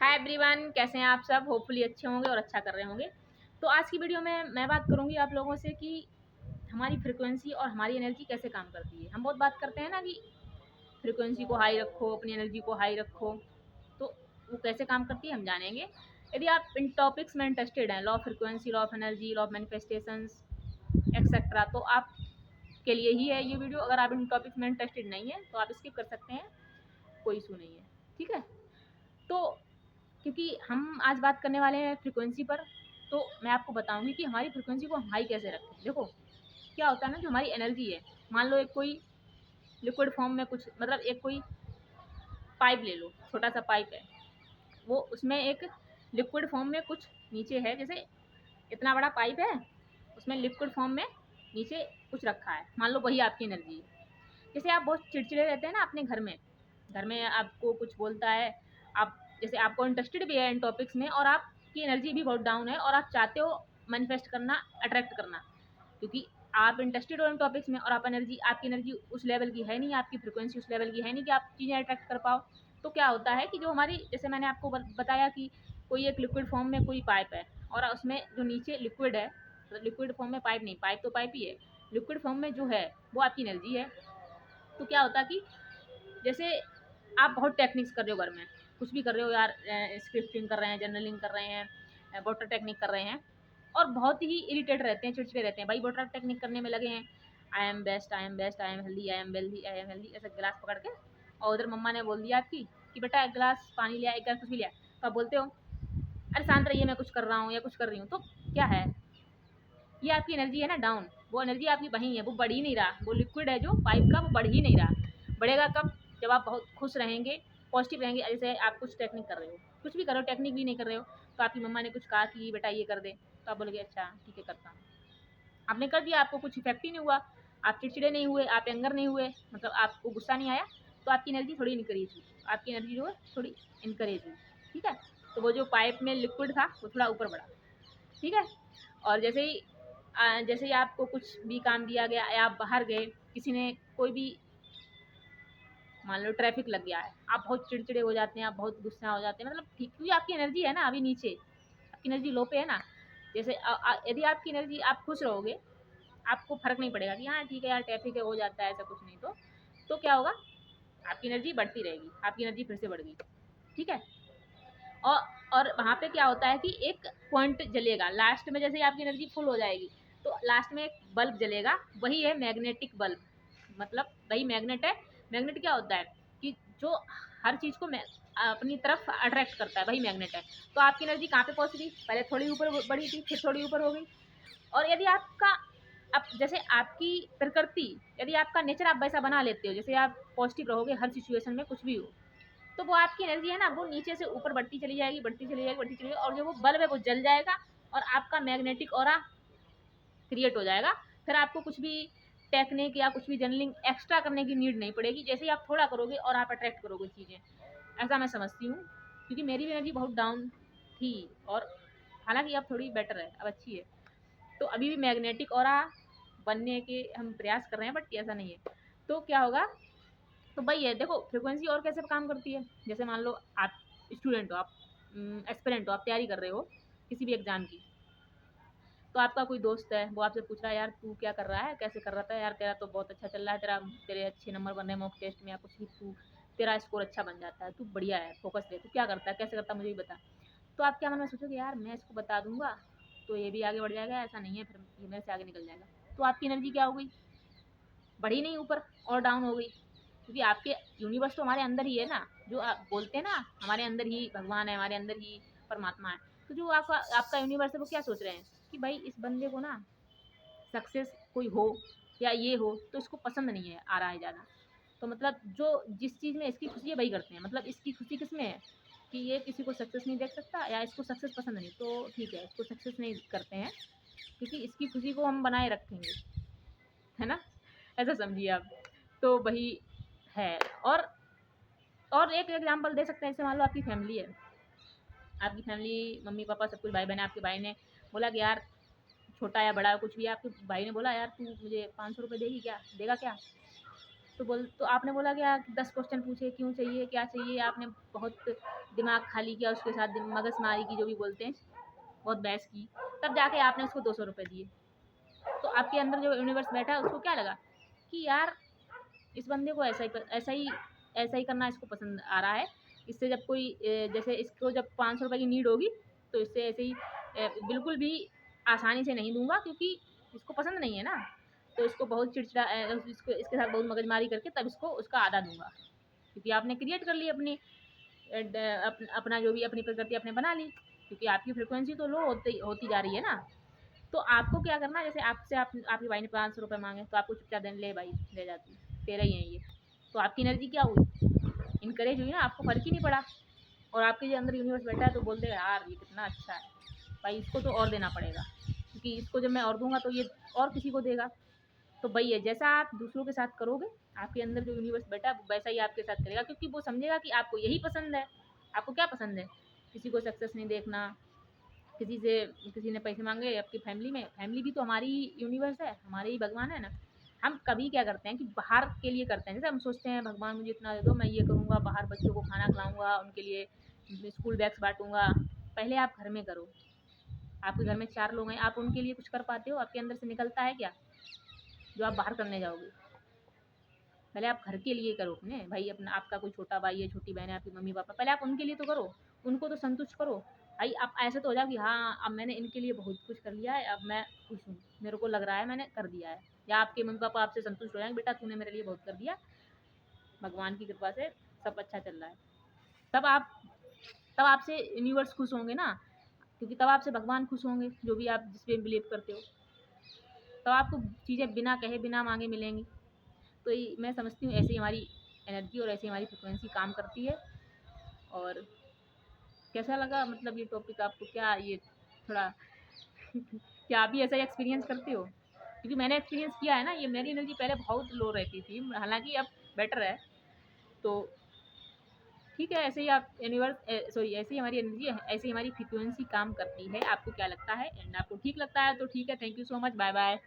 Hi everyone, कैसे हैं आप सब। होपफुली अच्छे होंगे और अच्छा कर रहे होंगे। तो आज की वीडियो में मैं बात करूंगी आप लोगों से कि हमारी फ्रीक्वेंसी और हमारी एनर्जी कैसे काम करती है। हम बहुत बात करते हैं ना कि फ्रीक्वेंसी को हाई रखो, अपनी एनर्जी को हाई रखो, तो वो कैसे काम करती है हम जानेंगे। यदि आप इन टॉपिक्स में इंटरेस्टेड हैं, law of frequency, law of energy, law of manifestations etcetera, तो आप के लिए ही है ये वीडियो। अगर आप इन टॉपिक्स में इंटरेस्टेड नहीं है तो आप स्किप कर सकते हैं, कोई इशू नहीं है। ठीक है, तो क्योंकि हम आज बात करने वाले हैं फ्रीक्वेंसी पर, तो मैं आपको बताऊंगी कि हमारी फ्रीक्वेंसी को हम हाई कैसे रखें। देखो क्या होता है ना, जो हमारी एनर्जी है, मान लो एक कोई लिक्विड फॉर्म में कुछ, मतलब एक कोई पाइप ले लो, छोटा सा पाइप है, वो उसमें एक लिक्विड फॉर्म में कुछ नीचे है, जैसे इतना बड़ा पाइप है, उसमें लिक्विड फॉर्म में नीचे कुछ रखा है, मान लो वही आपकी एनर्जी है। जैसे आप बहुत चिड़चिड़े रहते हैं ना अपने घर में आपको कुछ बोलता है, आप जैसे आपको इंटरेस्टेड भी है इन टॉपिक्स में और आपकी एनर्जी भी बहुत डाउन है और आप चाहते हो मैनिफेस्ट करना, अट्रैक्ट करना, क्योंकि आप इंटरेस्टेड हो इन टॉपिक्स में और आपकी एनर्जी उस लेवल की है नहीं, आपकी फ्रिक्वेंसी उस लेवल की है नहीं कि आप चीज़ें अट्रैक्ट कर पाओ। तो क्या होता है कि जो हमारी, जैसे मैंने आपको बताया कि कोई एक लिक्विड फॉर्म में कोई पाइप है और उसमें जो नीचे लिक्विड है, तो लिक्विड फॉर्म में पाइप नहीं, पाइप तो पाइप ही है, लिक्विड फॉर्म में जो है वो आपकी एनर्जी है। तो क्या होता है कि जैसे आप बहुत टेक्निक्स कर रहे हो घर में, कुछ भी कर रहे हो यार, स्क्रिप्टिंग कर रहे हैं, जर्नलिंग कर रहे हैं, वाटर टेक्निक कर रहे हैं, और बहुत ही इरिटेट रहते हैं, चिड़चिड़े रहते हैं, भाई वाटर टेक्निक करने में लगे हैं, I am best, I am best, I am healthy, I am wealthy, I am healthy, ऐसा गिलास पकड़ के, और उधर मम्मा ने बोल दिया आपकी कि बेटा एक गिलास पानी लिया, एक गिलास कुछ भी लिया, तो आप बोलते हो अरे शांत रहिए, मैं कुछ कर रहा हूँ या कुछ कर रही हूँ। तो क्या है, ये आपकी एनर्जी है ना डाउन, वो एनर्जी आपकी वहीं है, वो बढ़ ही नहीं रहा, वो लिक्विड है जो पाइप का, वो बढ़ ही नहीं रहा। बढ़ेगा कब, जब आप बहुत खुश रहेंगे, पॉजिटिव रहेंगे। जैसे आप कुछ टेक्निक कर रहे हो, कुछ भी कर रहे हो, टेक्निक भी नहीं कर रहे हो, तो आपकी मम्मा ने कुछ कहा कि बेटा ये कर दे, तो आप बोलोगे अच्छा ठीक है करता हूँ, आपने कर दिया, आपको कुछ इफेक्ट ही नहीं हुआ, आप चिड़चिड़े नहीं हुए, आप एंगर नहीं हुए, मतलब आपको गुस्सा नहीं आया, तो आपकी एनर्जी थोड़ी इनक्रीज हुई, आपकी एनर्जी जो है थोड़ी इनक्रीज हुई। ठीक है, तो वो जो पाइप में लिक्विड था वो थोड़ा ऊपर बढ़ा। ठीक है, और जैसे ही आपको कुछ भी काम दिया गया या आप बाहर गए, किसी ने कोई भी, मान लो ट्रैफिक लग गया है, आप बहुत चिड़चिड़े हो जाते हैं, आप बहुत गुस्सा हो जाते हैं, मतलब ठीक, क्योंकि आपकी एनर्जी है ना अभी नीचे, आपकी एनर्जी लो पे है ना। जैसे यदि आपकी एनर्जी, आप खुश रहोगे, आपको फर्क नहीं पड़ेगा कि हाँ ठीक है यार ट्रैफिक है, हो जाता है, ऐसा कुछ नहीं, तो क्या होगा, आपकी एनर्जी बढ़ती रहेगी, आपकी एनर्जी फिर से बढ़ गई। ठीक है, और और वहाँ पे क्या होता है कि एक पॉइंट जलेगा लास्ट में, जैसे ही आपकी एनर्जी फुल हो जाएगी तो लास्ट में एक बल्ब जलेगा, वही है मैग्नेटिक बल्ब, मतलब वही मैग्नेट है। मैग्नेट क्या होता है कि जो हर चीज़ को अपनी तरफ अट्रैक्ट करता है, वही मैग्नेट है। तो आपकी एनर्जी कहाँ पे पहुँच गई, पहले थोड़ी ऊपर बढ़ी थी, फिर थोड़ी ऊपर हो गई। और यदि आपका, अब जैसे आपकी प्रकृति, यदि आपका नेचर आप वैसा बना लेते हो, जैसे आप पॉजिटिव रहोगे हर सिचुएशन में, कुछ भी हो, तो वो आपकी एनर्जी है ना, वो नीचे से ऊपर बढ़ती चली जाएगी, बढ़ती चली जाएगी, बढ़ती चली जाएगी, और जो वो बल्ब है वो जल जाएगा और आपका मैग्नेटिक ऑरा क्रिएट हो जाएगा। फिर आपको कुछ भी टेक्निक या कुछ भी जर्नलिंग एक्स्ट्रा करने की नीड नहीं पड़ेगी, जैसे ही आप थोड़ा करोगे और आप अट्रैक्ट करोगे चीज़ें। ऐसा मैं समझती हूँ, क्योंकि मेरी भी एनर्जी बहुत डाउन थी, और हालांकि अब थोड़ी बेटर है, अब अच्छी है। तो अभी भी मैग्नेटिक ऑरा बनने के हम प्रयास कर रहे हैं, बट ऐसा नहीं है। तो क्या होगा, तो भाई है, देखो फ्रीक्वेंसी और कैसे काम करती है। जैसे मान लो आप स्टूडेंट हो, आप एस्पिरेंट हो, आप तैयारी कर रहे हो किसी भी एग्जाम की, तो आपका कोई दोस्त है, वो आपसे पूछ रहा है यार तू क्या कर रहा है, कैसे कर रहा था यार, तेरा तो बहुत अच्छा चल रहा है, तेरे अच्छे नंबर बन रहे हैं मॉक टेस्ट में या कुछ भी, तू तेरा स्कोर अच्छा बन जाता है, तू बढ़िया है, फोकस दे, तू क्या करता है, कैसे करता है, मुझे भी बता। तो आप क्या मन में सोचोगे, यार मैं इसको बता दूंगा तो ये भी आगे बढ़ जाएगा, ऐसा नहीं है, फिर ये मेरे से आगे निकल जाएगा। तो आपकी एनर्जी क्या हो गई, बढ़ी नहीं ऊपर, और डाउन हो गई, क्योंकि आपके यूनिवर्स तो हमारे अंदर ही है ना, जो आप बोलते हैं ना हमारे अंदर ही भगवान है, हमारे अंदर ही परमात्मा है। तो जो आपका आपका यूनिवर्स है वो क्या सोच रहे हैं कि भाई इस बंदे को ना सक्सेस कोई हो या ये हो, तो इसको पसंद नहीं है आ रहा है ज़्यादा, तो मतलब जो जिस चीज़ में इसकी खुशी है वही करते हैं, मतलब इसकी खुशी किस में है कि ये किसी को सक्सेस नहीं देख सकता या इसको सक्सेस पसंद नहीं, तो ठीक है इसको सक्सेस नहीं करते हैं, क्योंकि इसकी खुशी को हम बनाए रखेंगे, है ना, ऐसा समझिए आप। तो वही है। और और एक एग्जांपल दे सकते हैं, जैसे मान लो आपकी फैमिली है, आपकी फैमिली मम्मी पापा सब कुछ, भाई बहन, आपके भाई ने बोला कि यार, छोटा या बड़ा कुछ भी, आपके भाई ने बोला यार तू मुझे 500 रुपये देगी क्या, देगा क्या, तो आपने बोला क्या 10 क्वेश्चन पूछे, क्यों चाहिए, क्या चाहिए, आपने बहुत दिमाग खाली किया, उसके साथ मगजमारी की, जो भी बोलते हैं, बहुत बहस की, तब जाके आपने उसको 200 रुपये दिए। तो आपके अंदर जो यूनिवर्स बैठा है उसको क्या लगा कि यार इस बंदे को ऐसा ही करना इसको पसंद आ रहा है। इससे जब कोई जैसे इसको जब 500 रुपये की नीड होगी तो इससे ऐसे ही बिल्कुल भी आसानी से नहीं दूंगा, क्योंकि इसको पसंद नहीं है ना। तो इसको बहुत चिड़चिड़ा इसको इसके साथ बहुत मगजमारी करके तब इसको उसका आधा दूंगा, क्योंकि आपने क्रिएट कर ली अपनी अपना जो भी अपनी प्रकृति आपने बना ली, क्योंकि आपकी फ्रिक्वेंसी तो लो होती जा रही है ना। तो आपको क्या करना है, जैसे आपसे आपके भाई ने 500 रुपये मांगे तो आपको चुपचाप देने, ले भाई ले जाती, तेरा ही है ये। तो आपकी एनर्जी क्या हुई, इनकरेज हुई ना, आपको फर्क ही नहीं पड़ा। और आपके जो अंदर यूनिवर्स बैठा है तो बोल देगा यार ये कितना अच्छा है भाई, इसको तो और देना पड़ेगा, क्योंकि इसको जब मैं और दूंगा तो ये और किसी को देगा। तो भाई ये जैसा आप दूसरों के साथ करोगे, आपके अंदर जो यूनिवर्स बैठा है वैसा ही आपके साथ करेगा, क्योंकि वो समझेगा कि आपको यही पसंद है। आपको क्या पसंद है, किसी को सक्सेस नहीं देखना, किसी ने पैसे मांगे आपकी फैमिली भी तो हमारी यूनिवर्स है, हमारे ही भगवान है ना। हम कभी क्या करते हैं कि बाहर के लिए करते हैं, जैसे हम सोचते हैं भगवान मुझे इतना दे दो, मैं ये करूँगा, बाहर बच्चों को खाना खिलाऊंगा, उनके लिए स्कूल बैग्स बांटूंगा। पहले आप घर में करो। आपके घर में 4 लोग हैं, आप उनके लिए कुछ कर पाते हो, आपके अंदर से निकलता है क्या जो आप बाहर करने जाओगे। पहले आप घर के लिए करो अपने भाई, अपना आपका कोई छोटा भाई है, छोटी बहन है, आपकी मम्मी पापा, पहले आप उनके लिए तो करो, उनको तो संतुष्ट करो। भाई आप ऐसे तो हो जाओ कि हाँ अब मैंने इनके लिए बहुत कुछ कर लिया है, अब मैं खुश हूँ, मेरे को लग रहा है मैंने कर दिया है। या आपके मम्मी पापा आपसे संतुष्ट हो जाएंगे, बेटा तूने मेरे लिए बहुत कर दिया, भगवान की कृपा से सब अच्छा चल रहा है। तब आप तब आपसे यूनिवर्स खुश होंगे ना, क्योंकि तब आपसे भगवान खुश होंगे, जो भी आप जिस पे बिलीव करते हो। तब आपको चीज़ें बिना कहे बिना मांगे मिलेंगी। तो मैं समझती हूँ ऐसे ही हमारी एनर्जी और ऐसे ही हमारी फ्रिक्वेंसी काम करती है। और कैसा लगा मतलब ये टॉपिक आपको, क्या ये थोड़ा क्या आप भी ऐसा ही एक्सपीरियंस करते हो, क्योंकि मैंने एक्सपीरियंस किया है ना, ये मेरी एनर्जी पहले बहुत लो रहती थी, हालांकि अब बेटर है। तो ठीक है, ऐसे ही आप यूनिवर्स सॉरी ऐसे ही हमारी एनर्जी, ऐसे ही हमारी फ्रिक्वेंसी काम करती है। आपको क्या लगता है, एंड आपको ठीक लगता है तो ठीक है, thank you so much, bye bye.